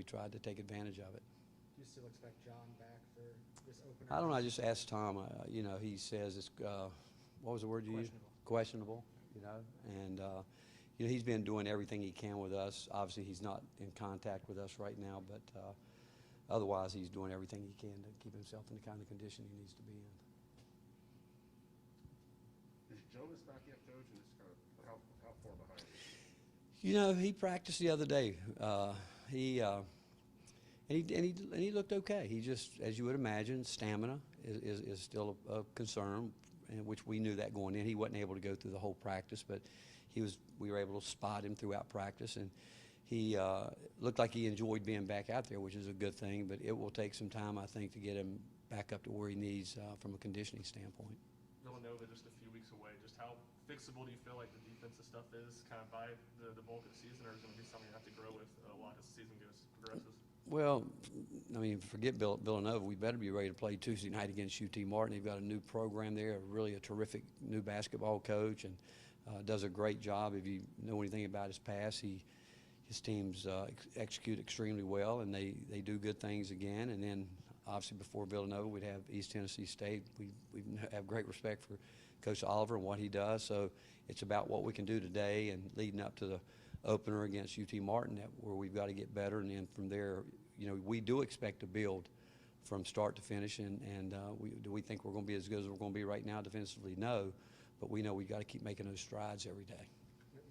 we tried to take advantage of it. Do you still expect John back for this opener? I don't know. I just asked Tom. You know, he says it's what was the word you used? Questionable. You know, and you know, he's been doing everything he can with us. Obviously, he's not in contact with us right now, but otherwise, he's doing everything he can to keep himself in the kind of condition he needs to be in. Is Jonas back yet, Coach? And just kind of how far behind is he? You know, he practiced the other day. And he looked okay. He just, as you would imagine, stamina is still a concern, which we knew that going in. He wasn't able to go through the whole practice, but we were able to spot him throughout practice, and he looked like he enjoyed being back out there, which is a good thing. But it will take some time, I think, to get him back up to where he needs from a conditioning standpoint. Villanova just a few weeks away. Just how fixable do you feel like the defensive stuff is kind of by the bulk of the season, or is it going to be something you have to grow with a lot as the season progresses? Well, I mean, forget Villanova. We better be ready to play Tuesday night against UT Martin. They've got a new program there, really a terrific new basketball coach, and does a great job. If you know anything about his past, his teams execute extremely well, and they do good things again. And then, obviously, before Villanova, we'd have East Tennessee State. We have great respect for Coach Oliver and what he does. So it's about what we can do today and leading up to the opener against UT Martin, where we've got to get better. And then from there, you know, we do expect to build from start to finish. And do we think we're going to be as good as we're going to be right now defensively? No. But we know we've got to keep making those strides every day.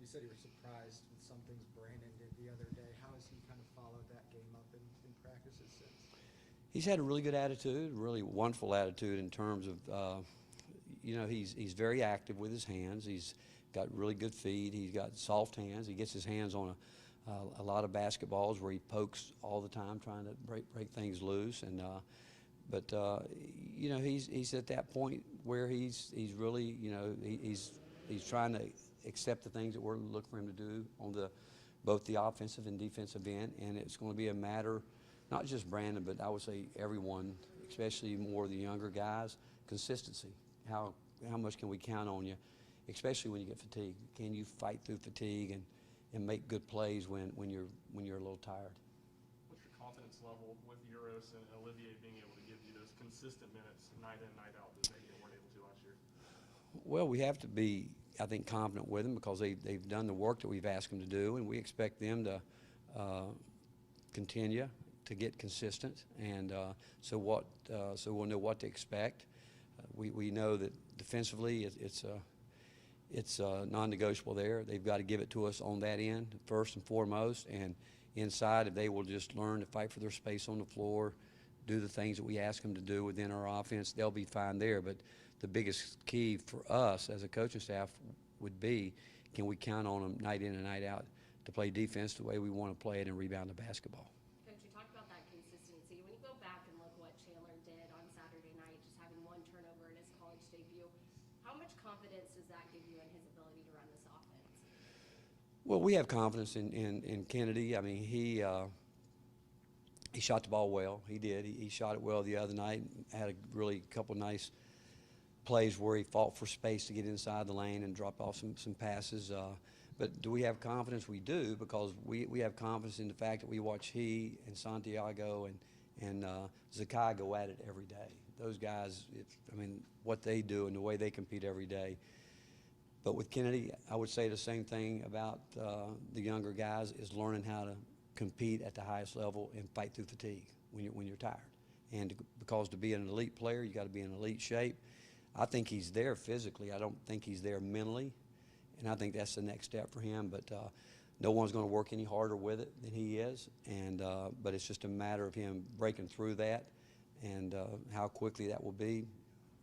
You said you were surprised with some things Brandon did the other day. How has he kind of followed that game up in practices since? He's had a really good attitude, really wonderful attitude in terms of, you know, he's very active with his hands. He's got really good feet. He's got soft hands. He gets his hands on a lot of basketballs where he pokes all the time, trying to break things loose. And but you know, he's at that point where he's really, you know, he's trying to accept the things that we're looking for him to do on both the offensive and defensive end. And it's going to be a matter, not just Brandon, but I would say everyone, especially more of the younger guys, consistency. How much can we count on you, especially when you get fatigued? Can you fight through fatigue and make good plays when you're a little tired? What's your confidence level with Uros and Olivier being able to give you those consistent minutes night in, night out that maybe they weren't able to last year? Well, we have to be, I think, confident with them because they've done the work that we've asked them to do, and we expect them to continue to get consistent. And so we'll know what to expect. We know that defensively it's non-negotiable there. They've got to give it to us on that end first and foremost, and inside, if they will just learn to fight for their space on the floor, do the things that we ask them to do within our offense, they'll be fine there. But the biggest key for us as a coaching staff would be, can we count on them night in and night out to play defense the way we want to play it and rebound the basketball? Coach, you talked about that consistency. When you go back and look what Chandler did on Saturday night, just having one turnover in his college debut, how much confidence does that give you in his ability to run this offense? Well, we have confidence in Kennedy. I mean, he shot the ball well. He did. He shot it well the other night. Had a really couple nice plays where he fought for space to get inside the lane and drop off some passes. But do we have confidence? We do, because we have confidence in the fact that we watch he and Santiago and Zakai go at it every day. Those guys, I mean, what they do and the way they compete every day. But with Kennedy, I would say the same thing about the younger guys, is learning how to compete at the highest level and fight through fatigue when you're tired. And because to be an elite player, you got to be in elite shape. I think he's there physically. I don't think he's there mentally, and I think that's the next step for him. But no one's going to work any harder with it than he is, and but it's just a matter of him breaking through that, and how quickly that will be,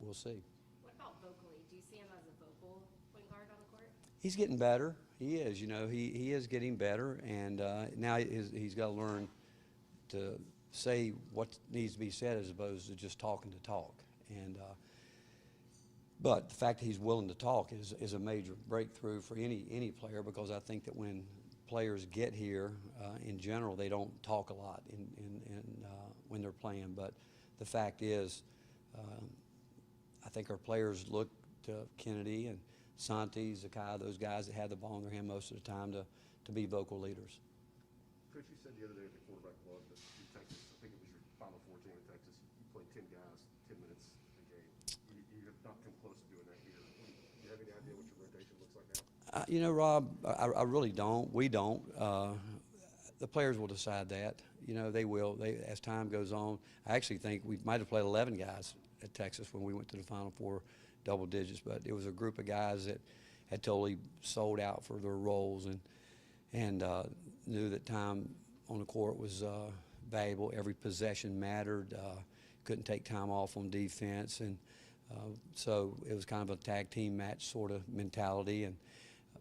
we'll see. What about vocally? Do you see him as a vocal point guard on the court? He's getting better. He is. You know, he is getting better, and now he's got to learn to say what needs to be said as opposed to just talking to talk. And but the fact that he's willing to talk is a major breakthrough for any player, because I think that when players get here, in general, they don't talk a lot when they're playing. But the fact is, I think our players look to Kennedy and Santi, Zakai, those guys that have the ball in their hand most of the time to be vocal leaders. Coach, you said the other day at the quarterback club like now? You know, Rob, I really don't. We don't. The players will decide that. You know, they will. As time goes on. I actually think we might have played 11 guys at Texas when we went to the Final Four, double digits. But it was a group of guys that had totally sold out for their roles and knew that time on the court was valuable. Every possession mattered. Couldn't take time off on defense, and so it was kind of a tag team match sort of mentality. And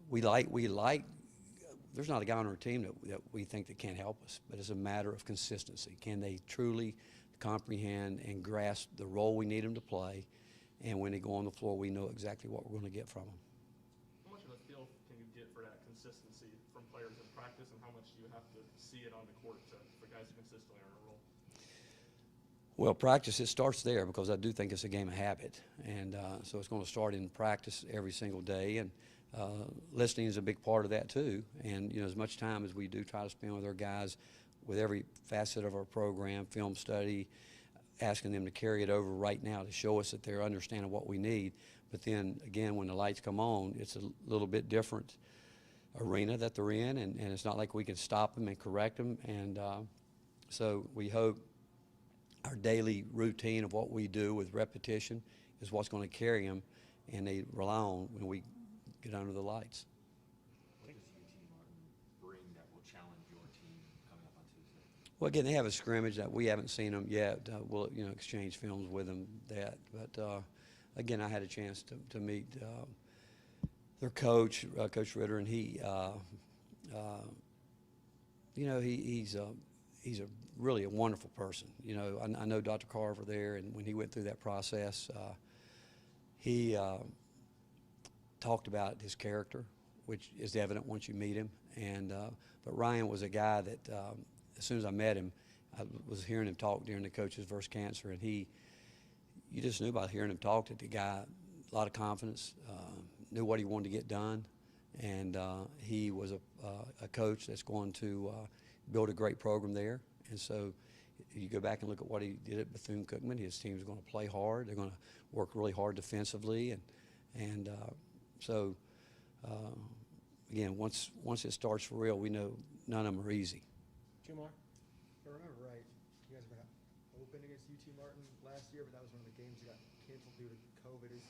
we like. There's not a guy on our team that we think that can't help us, but it's a matter of consistency. Can they truly comprehend and grasp the role we need them to play? And when they go on the floor, we know exactly what we're going to get from them. How much of a feel can you get for that consistency from players in practice, and how much do you have to see it on the court for guys to consistently earn a role? Well, practice, it starts there because I do think it's a game of habit. And so it's going to start in practice every single day. And listening is a big part of that too. And, you know, as much time as we do try to spend with our guys with every facet of our program, film study, asking them to carry it over right now to show us that they're understanding what we need. But then, again, when the lights come on, it's a little bit different arena that they're in. And it's not like we can stop them and correct them. And so we hope our daily routine of what we do with repetition is what's going to carry them, and they rely on when we get under the lights. What does UT Martin bring that will challenge your team coming up on Tuesday? Well, again, they have a scrimmage that we haven't seen them yet. We'll, you know, exchange films with them. But again, I had a chance to meet their coach, Coach Ritter, and he, you know, he's a really a wonderful person. You know, I know Dr. Carver there, and when he went through that process, he talked about his character, which is evident once you meet him. And but Ryan was a guy that as soon as I met him, I was hearing him talk during the coaches versus cancer, and you just knew by hearing him talk that the guy, a lot of confidence, knew what he wanted to get done, and he was a coach that's going to build a great program there. And so you go back and look at what he did at Bethune-Cookman. His team's going to play hard. They're going to work really hard defensively. And so, again, once it starts for real, we know none of them are easy. Jumar, if I remember right, you guys were going to open against UT Martin last year, but that was one of the games that got canceled due to COVID. Did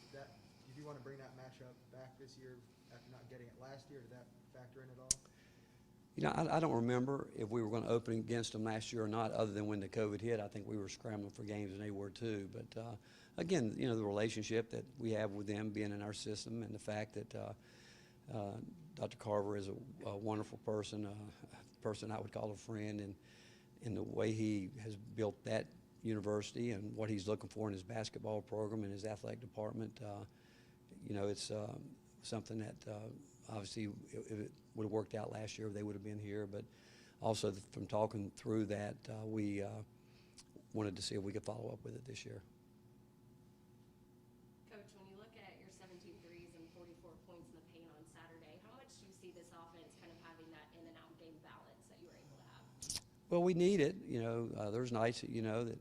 you want to bring that matchup back this year after not getting it last year? Did that factor in at all? You know, I don't remember if we were going to open against them last year or not, other than when the COVID hit. I think we were scrambling for games, and they were too. But, again, you know, the relationship that we have with them being in our system, and the fact that Dr. Carver is a wonderful person, a person I would call a friend, and in the way he has built that university and what he's looking for in his basketball program and his athletic department, you know, it's something that obviously if it would have worked out last year, they would have been here. But also from talking through that, we wanted to see if we could follow up with it this year. Coach, when you look at your 17 threes and 44 points in the paint on Saturday, how much do you see this offense kind of having that in and out game balance that you were able to have? Well, we need it. You know, there's nights that, you know, that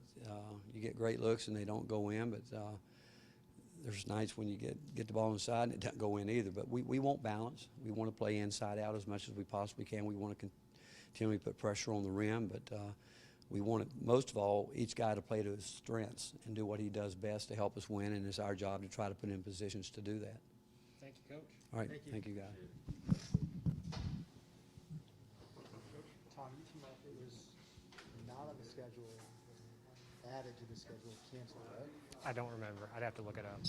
you get great looks and they don't go in, but there's nights when you get the ball inside and it doesn't go in either. But we want balance. We want to play inside out as much as we possibly can. We want to continually put pressure on the rim, but we want it, most of all, each guy to play to his strengths and do what he does best to help us win, and it's our job to try to put him in positions to do that. Thank you, Coach. All right, Thank you. thank you, guys. Tom, UT Martin was not on the schedule, added to the schedule, canceled, right? I don't remember. I'd have to look it up.